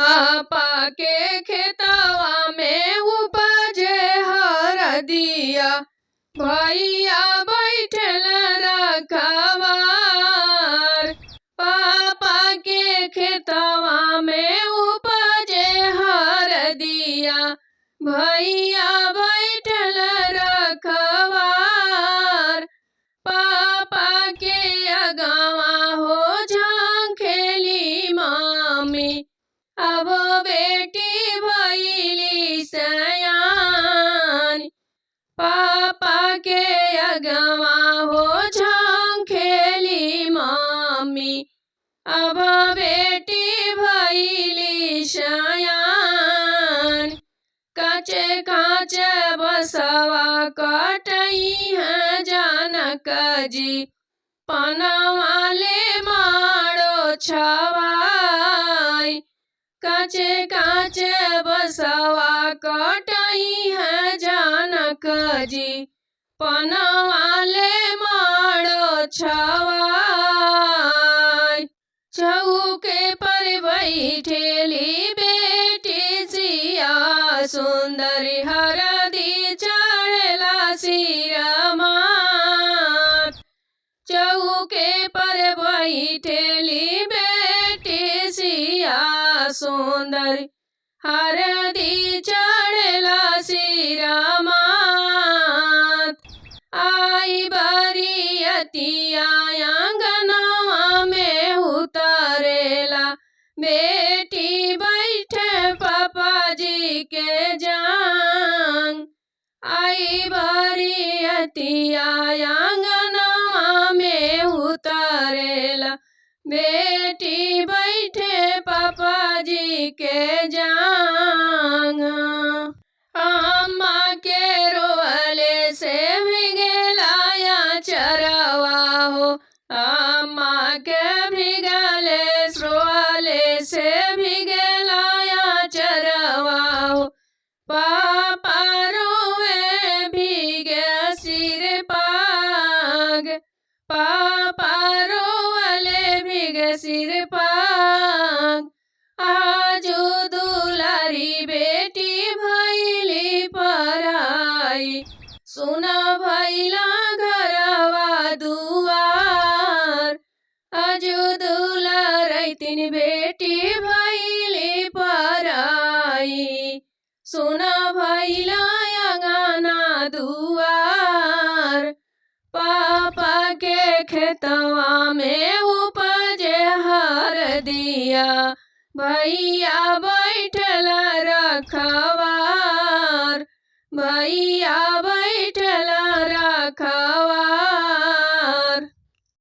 पापा के खेतवा में उपजे हरदिया, भैया बैठल रखवार। पापा के खेतवा में उपजे हरदिया, भैया बैठल रखवार। पापा के अगवा हो झांखेली मामी, अब बेटी भैली सयान। पापा के अगवा हो झांखेली मामी, अब बेटी भैली सयान। काचे काचे बसवा कटई है जानक जी, पनवाले मारो छवाई। काचे काचे बसवा कटई है जानक जी, पनवाले मारो छवाई। चौके पर बैठेली बेटी सिया, सुंदरी हरदी चढ़ला सिरमा। चौके पर बैठेली बेटी सिया, सुंदरी हरदी चढ़ला सिरमा। आई बरियतिया आंगनवा में उतरेला, बेटी बैठे पापा जी के जांग। आई बरियतिया आंगनवा में उतरेला, बेटी बैठे पापा जी के जांग। अम्मा के रोले से भिगलाया चरवा हो, अम्मा के भिगले रोले से भिगलाया चरवा हो। पापा रोए भीगे सिर पाग, पापा रोले भीगे सिर पाग। आजू दुलारी बेटी भैली पराई, सुना भैला घरवा दुआर। आजू दुलारी तीन बेटी भैली पराई, सुना भैला अंगना दुआर। पापा के खेतवा में उपजे हरदिया, भैया बैठल रखवार। भैया बैठल रखवार।